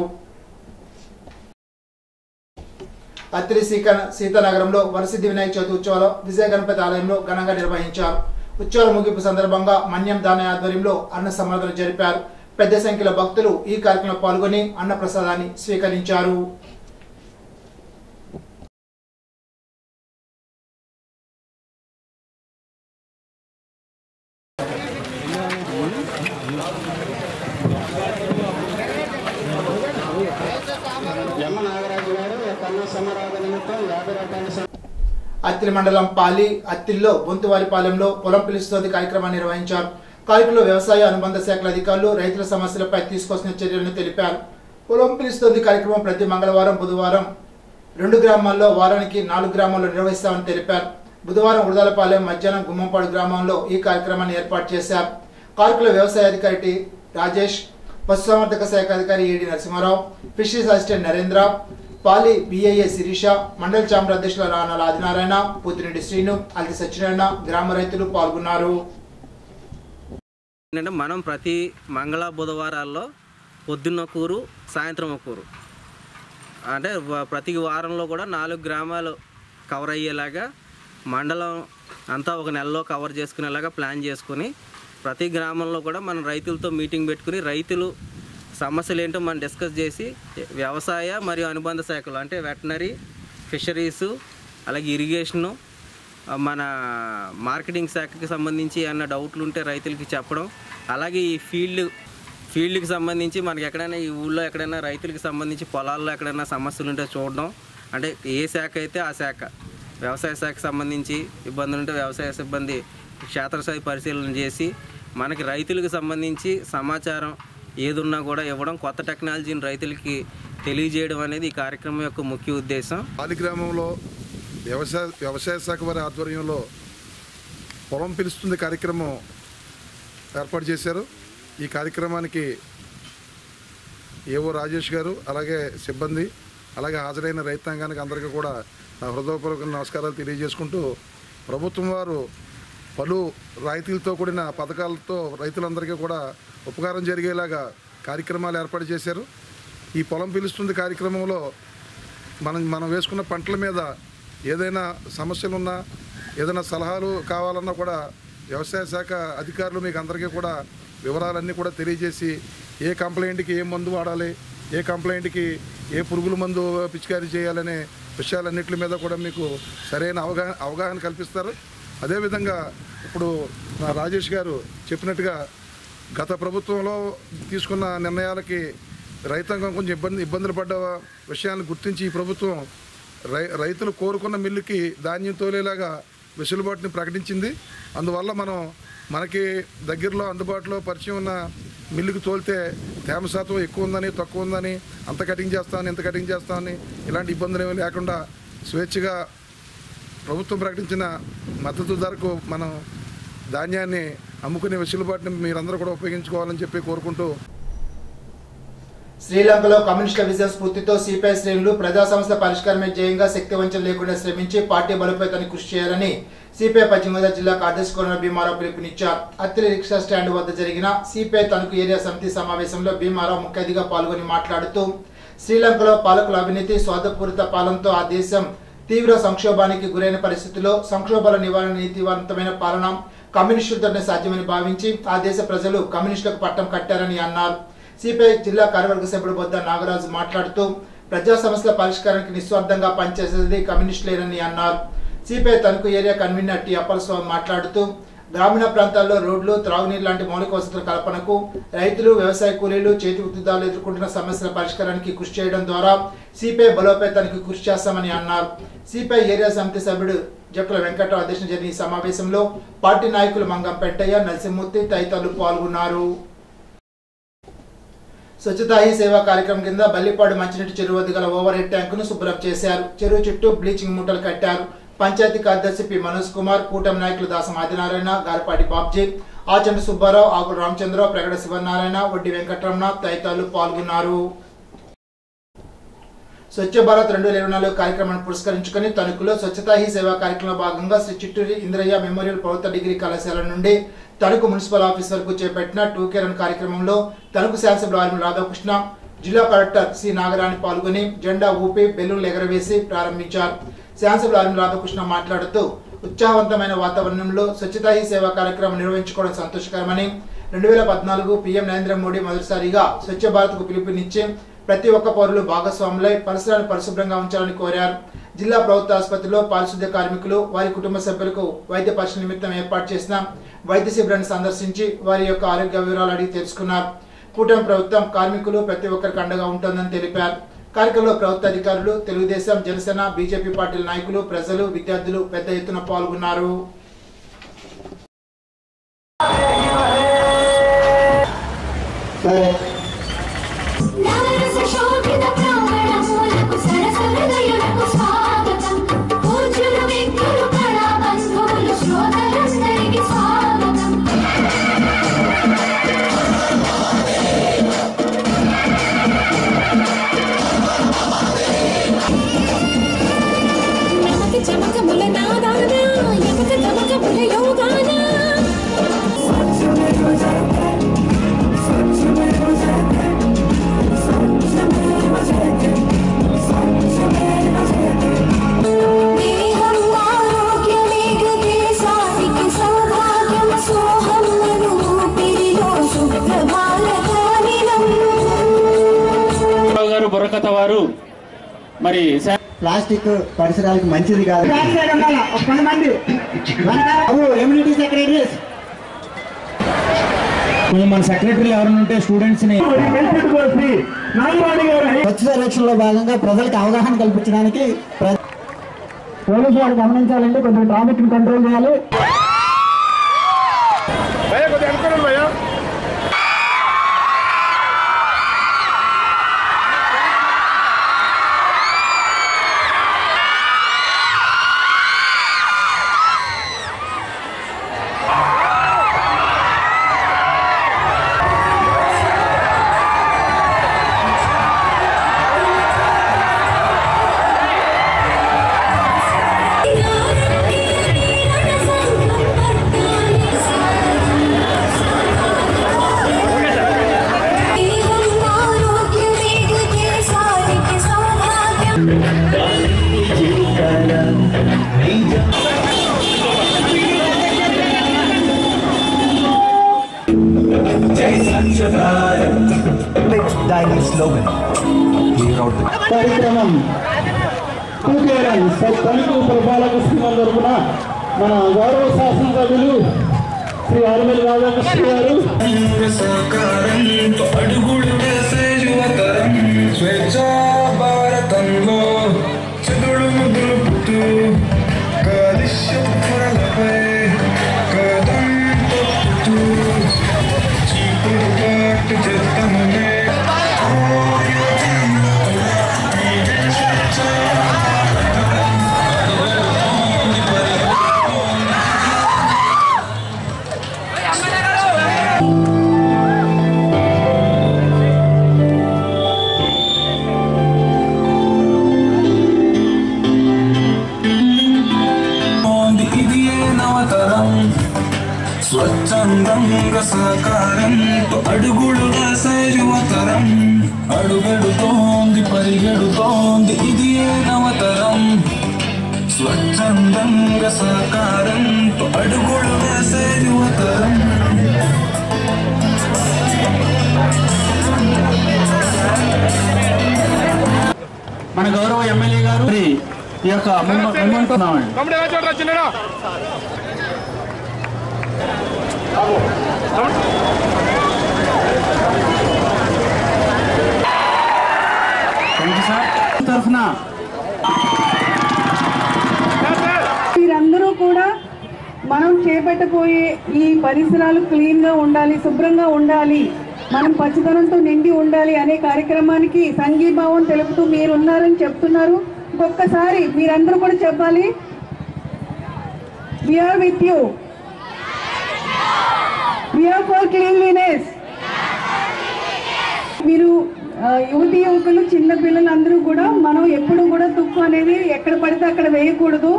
అత్తిలి సీతానగరంలో వరసిద్ధి వినాయక చవితి ఉత్సవాలు విజయ గణపతి ఆలయంలో ఘనంగా నిర్వహించారు. ఉత్సవాల ముగింపు సందర్భంగా మన్యం దానయ్య ఆధ్వర్యంలో అన్న సమర్పణ జరిపారు. పెద్ద సంఖ్యలో భక్తులు ఈ కార్యక్రమంలో పాల్గొని అన్న ప్రసాదాన్ని స్వీకరించారు. అత్తిలి మండలం పాలి అత్తిల్లో బొంతువారిపాలెంలో పొలం పిలుస్తోంది కార్యక్రమాన్ని నిర్వహించారు. కార్యక్రమంలో వ్యవసాయ అనుబంధ శాఖల అధికారులు రైతుల సమస్యలపై తీసుకొస్తున్న చర్యలను తెలిపారు. పొలం పిలుస్తోంది కార్యక్రమం ప్రతి మంగళవారం, బుధవారం 2 గ్రామాల్లో, వారానికి 4 గ్రామాల్లో నిర్వహిస్తామని తెలిపారు. బుధవారం ఉడదలపాలెం, మధ్యాహ్నం గుమ్మంపాడు గ్రామంలో ఈ కార్యక్రమాన్ని ఏర్పాటు చేశారు. కార్యక్రమంలో వ్యవసాయ అధికారి రాజేష్, పశుసంవర్ధక శాఖ అధికారి AD Narasimharao, fisheries assistant Narendra, పాలి బిఐఏ శిరీష, మండల చాంబర్ అధ్యక్షుల రానాల ఆదినారాయణ, పూతిరెడ్డి శ్రీను, అల్లి సత్యనారాయణ, గ్రామ రైతులు పాల్గొన్నారు. మనం ప్రతి మంగళ బుధవారాల్లో పొద్దున్న కూరు, సాయంత్రం కూరు, అంటే ప్రతి వారంలో కూడా 4 గ్రామాలు కవర్ అయ్యేలాగా మండలం అంతా ఒక నెలలో కవర్ చేసుకునేలాగా ప్లాన్ చేసుకుని ప్రతి గ్రామంలో కూడా మనం రైతులతో మీటింగ్ పెట్టుకుని రైతులు సమస్యలు ఏంటో మనం డిస్కస్ చేసి వ్యవసాయ మరియు అనుబంధ శాఖలు అంటే వెటనరీ, ఫిషరీసు, అలాగే ఇరిగేషను, మన మార్కెటింగ్ శాఖకి సంబంధించి ఏమన్నా డౌట్లు ఉంటే రైతులకి చెప్పడం, అలాగే ఈ ఫీల్డ్కి సంబంధించి మనకి ఎక్కడైనా ఈ ఊళ్ళో ఎక్కడైనా రైతులకి సంబంధించి పొలాల్లో ఎక్కడైనా సమస్యలు ఉంటే చూడడం, అంటే ఏ శాఖ అయితే ఆ శాఖ, వ్యవసాయ శాఖకు సంబంధించి ఇబ్బందులు ఉంటే వ్యవసాయ సిబ్బంది క్షేత్రస్థాయి పరిశీలన చేసి మనకి రైతులకు సంబంధించి సమాచారం ఏదున్నా కూడా ఇవ్వడం, కొత్త టెక్నాలజీని రైతులకి తెలియజేయడం అనేది ఈ కార్యక్రమం యొక్క ముఖ్య ఉద్దేశం. పాలి గ్రామంలో వ్యవసాయ శాఖ వారి ఆధ్వర్యంలో పొలం పిలుస్తుంది కార్యక్రమం ఏర్పాటు చేశారు. ఈ కార్యక్రమానికి ఏవో రాజేష్ గారు, అలాగే సిబ్బంది, అలాగే హాజరైన రైతాంగానికి అందరికీ కూడా నా హృదయపూర్వక నమస్కారాలు తెలియజేసుకుంటూ, ప్రభుత్వం వారు పలు రాయితీలతో కూడిన పథకాలతో రైతులందరికీ కూడా ఉపకారం జరిగేలాగా కార్యక్రమాలు ఏర్పాటు చేశారు. ఈ పొలం పిలుస్తుంది కార్యక్రమంలో మనం వేసుకున్న పంటల మీద ఏదైనా సమస్యలున్నా, ఏదైనా సలహాలు కావాలన్నా కూడా వ్యవసాయ శాఖ అధికారులు మీకు అందరికీ కూడా వివరాలన్నీ కూడా తెలియజేసి ఏ కంప్లైంట్కి ఏ మందు వాడాలి, ఏ కంప్లైంట్కి ఏ పురుగుల మందు పిచికారీ చేయాలనే విషయాలన్నింటి మీద కూడా మీకు సరైన అవగాహన కల్పిస్తారు. అదేవిధంగా ఇప్పుడు రాజేష్ గారు చెప్పినట్టుగా గత ప్రభుత్వంలో తీసుకున్న నిర్ణయాలకి రైతాంగం కొంచెం ఇబ్బందులు పడ్డ విషయాన్ని గుర్తించి ఈ ప్రభుత్వం రైతులు కోరుకున్న మిల్లుకి ధాన్యం తోలేలాగా వెసులుబాటుని ప్రకటించింది. అందువల్ల మనకి దగ్గరలో అందుబాటులో పరిచయం ఉన్న మిల్లుకి తోలితే తేమ శాతం ఎక్కువ ఉందని, తక్కువ ఉందని, అంత కటింగ్ చేస్తామని, ఇంత కటింగ్ చేస్తామని ఇలాంటి ఇబ్బందులు ఏమీ లేకుండా స్వేచ్ఛగా ప్రభుత్వం ప్రకటించిన మద్దతు ధరకు మనం ధాన్యాన్ని అమ్ముకునే వెసులుబాటుని మీరందరూ కూడా ఉపయోగించుకోవాలని చెప్పి కోరుకుంటూ, శ్రీలంకలో కమ్యూనిస్టుల విజయ స్ఫూర్తితో సిపిఐ శ్రేణులు ప్రజా సమస్యల పరిష్కారమే ధ్యేయంగా శక్తివంచన లేకుండా శ్రమించి పార్టీ బలోపేతానికి కృషి చేయాలని సిపిఐ పశ్చిమ గోదావరి జిల్లా కార్యదర్శి కోన భీమారావు పిలుపునిచ్చారు. అత్తిలి రిక్షా స్టాండ్ వద్ద జరిగిన సిపిఐ తణుకు ఏరియా సమితి సమావేశంలో భీమారావు ముఖ్య అతిథిగా పాల్గొని మాట్లాడుతూ, శ్రీలంకలో పాలకుల అవినీతి, స్వార్థపూరిత పాలనతో ఆ దేశం తీవ్ర సంక్షోభానికి గురైన పరిస్థితుల్లో సంక్షోభాల నివారణ నీతివంతమైన పాలన కమ్యూనిస్టులతోనే సాధ్యమని భావించి ఆ దేశ ప్రజలు కమ్యూనిస్టులకు పట్టం కట్టారని అన్నారు. సిపిఐ జిల్లా కార్యవర్గ సభ్యుడు బొద్ద నాగరాజు మాట్లాడుతూ, ప్రజా సమస్యల పరిష్కారానికి నిస్వార్థంగా పనిచేసేది కమ్యూనిస్టులేనని అన్నారు. CPI Tanuku area convener T Appalaswamy మాట్లాడుతూ, గ్రామీణ ప్రాంతాల్లో రోడ్లు, త్రాగునీరు లాంటి మౌలిక వసతుల కల్పనకు, రైతులు, వ్యవసాయ కూలీలు, చేతి వృత్తిదారులు ఎదుర్కొంటున్న సమస్యల పరిష్కారానికి కృషి చేయడం ద్వారా సిపిఐ బలోపేతానికి కృషి చేస్తామని అన్నారు. సిపిఐ ఏరియా సమితి సభ్యుడు జక్కుల వెంకటరావు అధ్యక్షతన జరిగిన ఈ సమావేశంలో పార్టీ నాయకులు మంగం పెంటయ్య, నరసింహమూర్తి తదితరులు పాల్గొన్నారు. స్వచ్ఛతా హీ సేవా కార్యక్రమం కింద బల్లిపాడు మంచినీటి చెరువు వద్ద గల ఓవర్ హెడ్ ట్యాంకును శుభ్రం చేశారు. చెరువు చుట్టూ బ్లీచింగ్ మూటలు కట్టారు. పంచాయతీ కార్యదర్శి పి మనోజ్ కుమార్, కూటమి నాయకులు దాసం ఆదినారాయణ, గారపాటి బాబ్జీ, ఆచండ సుబ్బారావు, ఆకుల రామచంద్రరావు, ప్రగడ శివనారాయణ, వడ్డీ వెంకటరమణ తదితరులు పాల్గొన్నారు. స్వచ్ఛ భారత్ 2024 కార్యక్రమాన్ని పురస్కరించుకుని తణుకులో స్వచ్ఛతా హీ సేవా కార్యక్రమంలో భాగంగా శ్రీ చిట్టూరి ఇంద్రయ్య మెమోరియల్ ప్రభుత్వ డిగ్రీ కళాశాల నుండి తణుకు మున్సిపల్ ఆఫీస్ వరకు చేపట్టిన 2K రన్ కార్యక్రమంలో తణుకు శాసనసభ్యులు ఆర్మీ రాధాకృష్ణ, జిల్లా కలెక్టర్ సి నాగరాణి పాల్గొని జెండా ఊపి బెలూన్లు ఎగరవేసి ప్రారంభించారు. శాసనసభ్యులు ఆర్మీ రాధాకృష్ణ మాట్లాడుతూ ఉత్సాహవంతమైన వాతావరణంలో స్వచ్ఛతా హీ సేవా కార్యక్రమం నిర్వహించుకోవడం సంతోషకరమని, 2014 పీఎం నరేంద్ర మోడీ మొదటిసారిగా స్వచ్ఛ భారత్కు పిలుపునిచ్చి ప్రతి ఒక్క పౌరులు భాగస్వాములై పరిసరాలను పరిశుభ్రంగా ఉంచాలని కోరారు. జిల్లా ప్రభుత్వ ఆసుపత్రిలో పారిశుద్ధ్య కార్మికులు, వారి కుటుంబ సభ్యులకు వైద్య పరిశీలన నిమిత్తం ఏర్పాటు చేసిన వైద్య శిబిరాన్ని సందర్శించి వారి యొక్క ఆరోగ్య వివరాలు అడిగి తెలుసుకున్నారు. కూటమి ప్రభుత్వం కార్మికులు ప్రతి ఒక్కరికి అండగా ఉంటుందని తెలిపారు. కార్యక్రమంలో ప్రభుత్వ అధికారులు, తెలుగుదేశం, జనసేన, బీజేపీ పార్టీల నాయకులు, ప్రజలు, విద్యార్థులు పెద్ద ఎత్తున పాల్గొన్నారు. బుర్రకథ వారు మరి ప్లాస్టిక్ పరిసరాలకు మంచిది కాదు. మన సెక్రటరీలు ఎవరైనా ఉంటే స్టూడెంట్స్ ని స్వచ్ఛ సర్వేక్షణలో భాగంగా ప్రజలకు అవగాహన కల్పించడానికి పోలీసు వారు గమనించాలంటే కొంచెం ట్రాఫిక్ ని కంట్రోల్ చేయాలి. కార్యక్రమం తణుకు పురపాలక సంఘం తరఫున మన గౌరవ శాసనసభ్యులు శ్రీ ఆర్మల్ రాధాకృష్ణ గారు స్వేచ్ఛా భారతంలో చెదుడు ముదులుపుతూ కాలుష్యపై కదం తొక్కుతూ చీపురు పాటు చెత్తమునే స్వచ్ఛందంగా సహకారంతో అడుగులుగా యువతరం అడుగడుతోంది పరిగెడుతోంది ఇది నవతరం స్వచ్ఛందంగా సహకారంతో అడుగులుగా యువతరం మన గౌరవ ఎమ్మెల్యే గారు ఈ యొక్క తరఫున మీరందరూ కూడా మనం చేపట్టబోయే ఈ పరిసరాలు క్లీన్ గా ఉండాలి, శుభ్రంగా ఉండాలి మనం పచ్చదనంతో నిండి ఉండాలి అనే కార్యక్రమానికి సంఘీభావం తెలుపుతూ మీరు ఉన్నారని చెప్తున్నారు. ఒక్కసారి మీరందరూ కూడా చెప్పాలి, we are with you, we are for cleanliness. మీరు యువతి యువకులు చిన్న పిల్లలందరూ కూడా మనం ఎప్పుడు కూడా తుక్కు అనేది ఎక్కడ పడితే అక్కడ వేయకూడదు.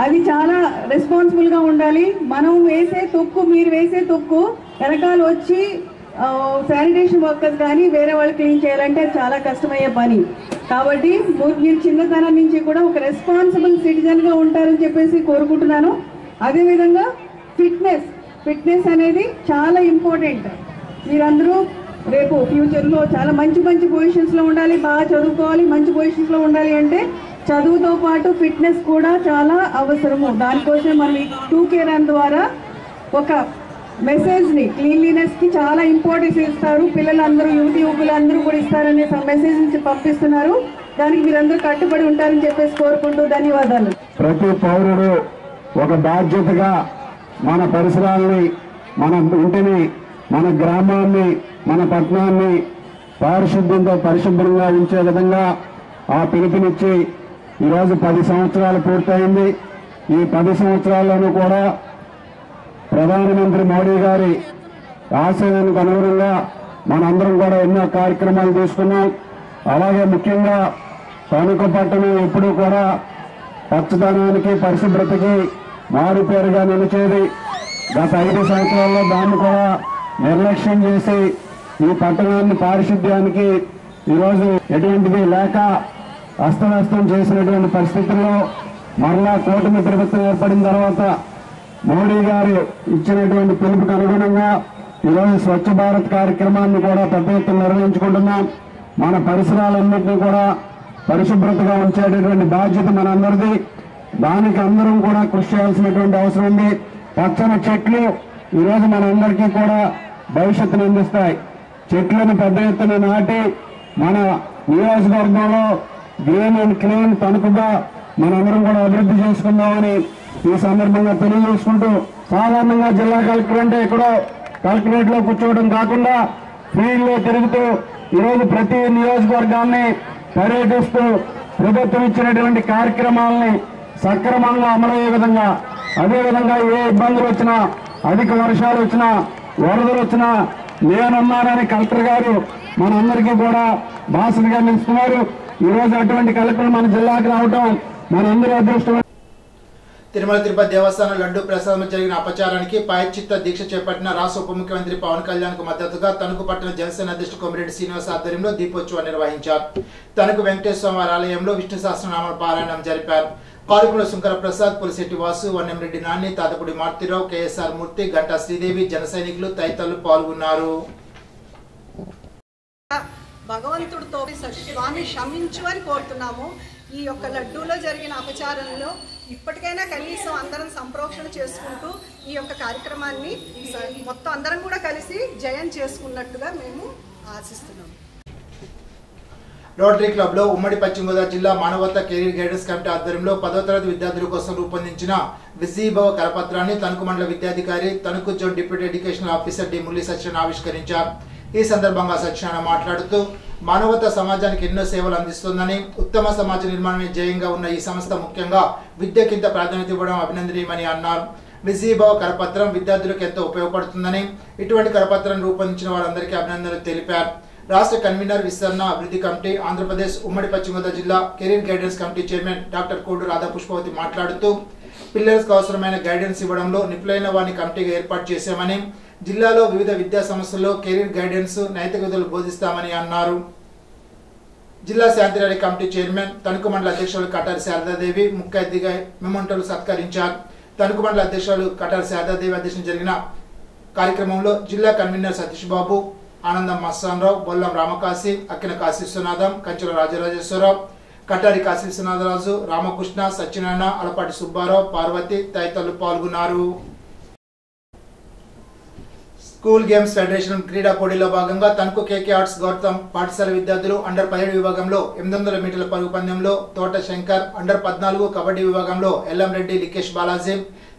అది చాలా రెస్పాన్సిబుల్గా ఉండాలి. మనం వేసే తుక్కు, మీరు వేసే తుక్కు వెనకాల వచ్చి శానిటేషన్ వర్కర్స్ కానీ వేరే వాళ్ళు క్లీన్ చేయాలంటే చాలా కష్టమయ్యే పని. కాబట్టి మీరు చిన్నతనం నుంచి కూడా ఒక రెస్పాన్సిబుల్ సిటిజన్గా ఉంటారని చెప్పేసి కోరుకుంటున్నాను. అదేవిధంగా ఫిట్నెస్ అనేది చాలా ఇంపార్టెంట్. మీరందరూ రేపు ఫ్యూచర్లో చాలా మంచి పొజిషన్స్లో ఉండాలి, బాగా చదువుకోవాలి. మంచి పొజిషన్స్లో ఉండాలి అంటే చదువుతో పాటు ఫిట్నెస్ కూడా చాలా అవసరము. దానికోసం మనం ఈ 2K రన్ ద్వారా ఒక మెసేజ్ని, క్లీన్లీనెస్కి చాలా ఇంపార్టెన్స్ ఇస్తారు. పిల్లలందరూ, యువకులందరూ కూడా ఇస్తారనే మెసేజ్ పంపిస్తున్నారు. దానికి మీరందరూ కట్టుబడి ఉంటారని చెప్పేసి కోరుకుంటూ ధన్యవాదాలు. ప్రతి పౌరుడు ఒక బాధ్యతగా మన పరిసరాలని, మన ఇంటిని, మన గ్రామాన్ని, మన పట్టణాన్ని పారిశుద్ధ్యంతో పరిశుభ్రంగా ఉంచే విధంగా ఆ పిలుపునిచ్చి ఈరోజు 10 సంవత్సరాలు పూర్తయింది. ఈ 10 సంవత్సరాల్లోనూ కూడా ప్రధానమంత్రి మోడీ గారి ఆశయానికి అనుగుణంగా మనందరం కూడా ఎన్నో కార్యక్రమాలు తీసుకున్నాం. అలాగే ముఖ్యంగా తణుకు పట్టణం ఎప్పుడూ కూడా పచ్చదనానికి, పరిశుభ్రతకి మారుపేరుగా నిలిచేది. గత 5 సంవత్సరాల్లో దాన్ని కూడా నిర్లక్ష్యం చేసి ఈ పట్టణాన్ని పారిశుద్ధ్యానికి ఈరోజు ఎటువంటిది లేక అస్తవ్యస్తం చేసినటువంటి పరిస్థితుల్లో మరలా కూటమి ప్రభుత్వం ఏర్పడిన తర్వాత మోడీ గారు ఇచ్చినటువంటి పిలుపుకు అనుగుణంగా ఈరోజు స్వచ్ఛ భారత్ కార్యక్రమాన్ని కూడా పెద్ద ఎత్తున నిర్వహించుకుంటున్నాం. మన పరిసరాలన్నింటినీ కూడా పరిశుభ్రతగా ఉంచేటటువంటి బాధ్యత మనందరిది. దానికి అందరం కూడా కృషి చేయాల్సినటువంటి అవసరం ఉంది. పచ్చని చెట్లు ఈరోజు మనందరికీ కూడా భవిష్యత్తును అందిస్తాయి. చెట్లను పెద్ద ఎత్తున నాటి మన నియోజకవర్గంలో గ్రీన్ అండ్ క్లీన్ తణుకుగా మనందరం కూడా అభివృద్ధి చేసుకుందామని ఈ సందర్భంగా తెలియజేసుకుంటూ, సాధారణంగా జిల్లా కలెక్టర్ అంటే ఎక్కడో కలెక్టరేట్ లో కూర్చోవడం కాకుండా ఫీల్డ్ లో తిరుగుతూ ఈరోజు ప్రతి నియోజకవర్గాన్ని పర్యటిస్తూ ప్రభుత్వం ఇచ్చినటువంటి కార్యక్రమాలని సక్రమంగా అమలయ్యే విధంగా, అదేవిధంగా ఏ ఇబ్బందులు వచ్చినా, అధిక వర్షాలు వచ్చినా, వరదలు వచ్చినా నేనున్నానని కలెక్టర్ గారు మనందరికీ కూడా బాసటగా నిలుస్తున్నారు. ఈరోజు అటువంటి కలెక్టర్ మన జిల్లాకు రావటం మనందరి అదృష్టం. తిరుమల తిరుపతి దేవస్థానం లడ్డూ ప్రసాదం జరిగిన అపచారానికి పాయచిత్త దీక్ష చేపట్టిన రాష్ట్ర ఉప ముఖ్యమంత్రి పవన్ కళ్యాణ్ కు మద్దతుగా తణుకు పట్టణ జనసేన అధ్యక్షుడు కోమిరెడ్డి శ్రీనివాస్ ఆధ్వర్యంలో దీపోత్సవం నిర్వహించారు. తణుకు వెంకటేశ్వర స్వామి ఆలయంలో విష్ణు సహస్రనామ పారాయణం జరిపారు. కార్యక్రమంలో శంకర ప్రసాద్, పులిశెట్టి వాసు, వన్నెంరెడ్డి నాని, తాతపూడి మార్తిరావు, కేఎస్ఆర్ మూర్తి, గంటా శ్రీదేవి, జన సైనికులు తదితరులు పాల్గొన్నారు. భగవంతుడితో స్వామి క్షమించు అని కోరుతున్నాము. ఈ యొక్క లడ్డూలో జరిగిన అపచారంలో ఇప్పటికైనా కనీసం అందరం సంప్రోక్షణ చేసుకుంటూ ఈ యొక్క కార్యక్రమాన్ని మొత్తం అందరం కూడా కలిసి జయం చేసుకున్నట్టుగా మేము ఆశిస్తున్నాము. రోటరీ క్లబ్ లో ఉమ్మడి పశ్చిమ గోదావరి జిల్లా మానవతా కెరీర్ గైడెన్స్ కమిటీ ఆధ్వర్యంలో 10వ తరగతి విద్యార్థుల కోసం రూపొందించిన విజీభవ కరపత్రాన్ని తణుకు మండల విద్యాధికారి, Tanuku zone deputy educational officer D Murali Satyanarayana ఆవిష్కరించారు. ఈ సందర్భంగా సత్యనారాయణ మాట్లాడుతూ, మానవతా సమాజానికి ఎన్నో సేవలు అందిస్తుందని, ఉత్తమ సమాజ నిర్మాణమే ధ్యేయంగా ఉన్న ఈ సంస్థ ముఖ్యంగా విద్యకింత ప్రాధాన్యత ఇవ్వడం అభినందనీయమని అన్నారు. విజీభవ కరపత్రం విద్యార్థులకు ఎంతో ఉపయోగపడుతుందని, ఇటువంటి కరపత్రాన్ని రూపొందించిన వారందరికీ అభినందనలు తెలిపారు. రాష్ట్ర కన్వీనర్ విస్తరణ అభివృద్ధి కమిటీ, ఆంధ్రప్రదేశ్ ఉమ్మడి పశ్చిమ గోదావరి జిల్లా career guidance committee chairman doctor Kodu Radha Pushpavathi మాట్లాడుతూ, పిల్లలకు అవసరమైన గైడెన్స్ ఇవ్వడంలో నిపుణులైన వారిని కమిటీగా ఏర్పాటు చేశామని, జిల్లాలో వివిధ విద్యా సంస్థల్లో కెరీర్ గైడెన్స్, నైతిక విధులు బోధిస్తామని అన్నారు. జిల్లా శాంతిరాణి కమిటీ చైర్మన్, తణుకు మండల అధ్యక్షులు కటారి శారదాదేవి ముఖ్య అతిథిగా మెమోంటోలు సత్కరించారు. తణుకు మండల అధ్యక్షులు కటారి శారదాదేవి అధ్యక్షతన జరిగిన కార్యక్రమంలో జిల్లా కన్వీనర్ సతీష్ బాబు, ఆనందం మస్తానరావు, బొల్లం రామకాశి, అక్కిన కాశీ విశ్వనాథం, కంచెల రాజరాజేశ్వరరావు, కటారి కాశీ విశ్వనాథరాజు, రామకృష్ణ, సత్యనారాయణ, అలపాటి సుబ్బారావు, పార్వతి తదితరులు పాల్గొన్నారు. స్కూల్ గేమ్స్ ఫెడరేషన్ క్రీడా పోటీలో భాగంగా తణుకు కేకే ఆర్ట్స్ గౌతమ్ పాఠశాల విద్యార్థులు అండర్ 17 విభాగంలో 800 మీటర్ల పరుగు పందెంలో తోట శంకర్, అండర్ 14 కబడ్డీ విభాగంలో ఎల్లంరెడ్డి లికేష్ బాలాజీ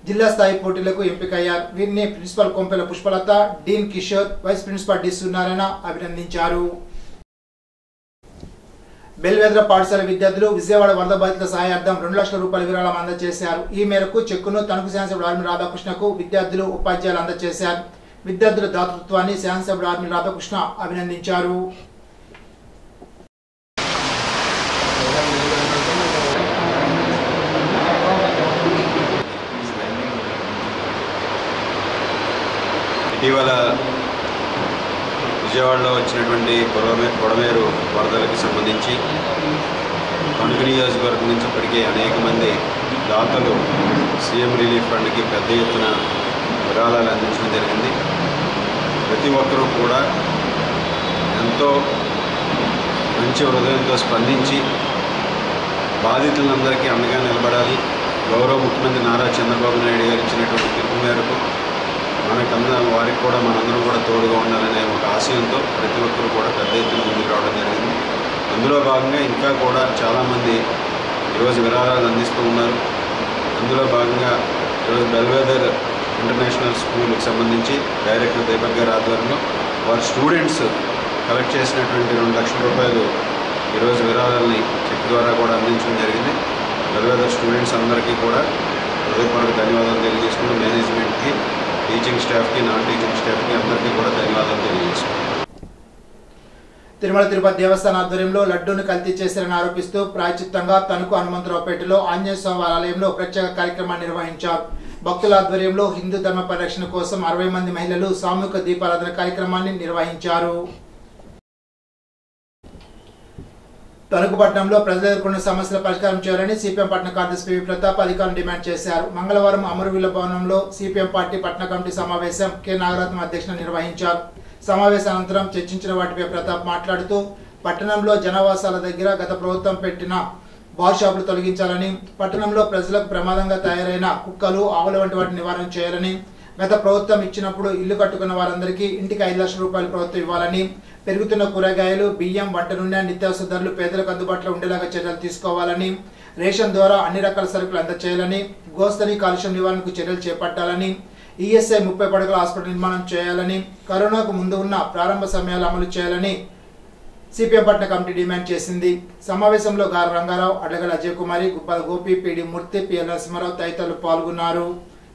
జిల్లా స్థాయి పోటీలకు ఎంపికయ్యారు. వీరిని principal Kompela Pushpalatha, dean Kishore, vice principal D Suryanarayana అభినందించారు. బెల్వేద్ర పాఠశాల విద్యార్థులు విజయవాడ వరద బాధితుల సహాయార్థం 2 లక్షల రూపాయల విరాళం అందజేశారు. ఈ మేరకు చెక్కును తణుకు శాసనసభ్యుడు ఆర్మీ రాధాకృష్ణకు విద్యార్థులు, ఉపాధ్యాయులు అందజేశారు. విద్యార్థుల దాతృత్వాన్ని శాసనసభ్యుడు ఆర్మీ రాధాకృష్ణ అభినందించారు. ఇటీవల విజయవాడలో వచ్చినటువంటి కొడమేరు వరదలకు సంబంధించి తణుకు నియోజకవర్గం నుంచి ఇప్పటికే అనేక మంది దాతలు సీఎం రిలీఫ్ ఫండ్కి పెద్ద ఎత్తున విరాళాలు అందించడం జరిగింది. ప్రతి ఒక్కరూ కూడా ఎంతో మంచి హృదయంతో స్పందించి బాధితులందరికీ అండగా నిలబడాలి. గౌరవ ముఖ్యమంత్రి నారా చంద్రబాబు నాయుడు గారు ఇచ్చినటువంటి పిలుపు మేరకు వారికి కూడా మనందరం కూడా తోడుగా ఉండాలనే ఒక ఆశయంతో ప్రతి ఒక్కరు కూడా పెద్ద ఎత్తున ముందుకు రావడం జరిగింది. అందులో భాగంగా ఇంకా కూడా చాలామంది ఈరోజు విరాళాలు అందిస్తూ ఉన్నారు. అందులో భాగంగా ఈరోజు బెల్వేదర్ ఇంటర్నేషనల్ స్కూల్కి సంబంధించి డైరెక్టర్ దీపక్ గారి ఆధ్వర్యంలో వారి స్టూడెంట్స్ కలెక్ట్ చేసినటువంటి 2 లక్షల రూపాయలు ఈరోజు విరాళాలని చెక్ ద్వారా కూడా అందించడం జరిగింది. బెల్వేదర్ స్టూడెంట్స్ అందరికీ కూడా హృదయపూర్వక ధన్యవాదాలు తెలియజేసుకుంటూ మేనేజ్మెంట్కి, టీచింగ్ స్టాఫ్కి, నాన్ టీచింగ్ స్టాఫ్కి అందరికీ కూడా ధన్యవాదాలు తెలియజేసుకుంటాం. తిరుమల తిరుపతి దేవస్థాన ఆధ్వర్యంలో లడ్డూను కల్తీ చేశారని ఆరోపిస్తూ ప్రాయచిత్తంగా తణుకు హనుమంతరావుపేటలో ఆంజనేయ స్వామి ఆలయంలో ప్రత్యేక కార్యక్రమాన్ని నిర్వహించారు. భక్తుల ఆధ్వర్యంలో హిందూ ధర్మ పరిరక్షణ కోసం 60 మంది మహిళలు సామూహిక దీపారాధన కార్యక్రమాన్ని నిర్వహించారు. తణుకు పట్టణంలో ప్రజలు ఎదుర్కొన్న సమస్యల పరిష్కారం చేయాలని సిపిఎం పట్టణ కార్యదర్శి పివి ప్రతాప్ అధికారులను డిమాండ్ చేశారు. మంగళవారం అమరవీరుల భవనంలో సిపిఎం పార్టీ పట్టణ కమిటీ సమావేశం కె నాగరత్నం అధ్యక్షతన నిర్వహించారు. సమావేశం అనంతరం చర్చించిన వాటిపై ప్రతాప్ మాట్లాడుతూ పట్టణంలో జనవాసాల దగ్గర గత ప్రభుత్వం పెట్టిన బార్ షాపులు తొలగించాలని, పట్టణంలో ప్రజలకు ప్రమాదంగా తయారైన కుక్కలు, ఆవుల వంటి వాటిని నివారణ చేయాలని, గత ప్రభుత్వం ఇచ్చినప్పుడు ఇల్లు కట్టుకున్న వారందరికీ ఇంటికి 5 లక్షల రూపాయలు ప్రభుత్వం ఇవ్వాలని, పెరుగుతున్న కూరగాయలు, బియ్యం, వంట నూనె, నిత్యావసర ధరలు పేదలకు అందుబాటులో ఉండేలాగా చర్యలు తీసుకోవాలని, రేషన్ ద్వారా అన్ని రకాల సరుకులు అందచేయాలని, గోస్తని కాలుష్యం నివారణకు చర్యలు చేపట్టాలని, ఈఎస్ఐ 30 పడకల హాస్పిటల్ నిర్మాణం చేయాలని, కరోనాకు ముందు ఉన్న ప్రారంభ సమయాలు అమలు చేయాలని సిపిఎం పట్టణ కమిటీ డిమాండ్ చేసింది. సమావేశంలో గార రంగారావు, అడ్లగల అజయ్ కుమారి, గుప్పాల గోపి, పిడి మూర్తి, పిఎల్ నరసింహారావు తదితరులు పాల్గొన్నారు.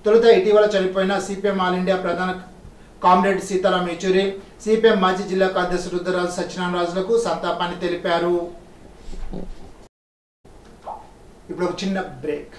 తొలుత ఇటీవల చనిపోయిన సిపిఎం ఆల్ ఇండియా ప్రధాన కామ్రేడ్ సీతారాం యేచూరి, సిపిఎం మాజీ జిల్లా కార్యదర్శి రుద్రరాజు సత్యనారాయణరాజులకు సంతాపాన్ని తెలిపారు. ఇప్పుడు ఒక చిన్న బ్రేక్.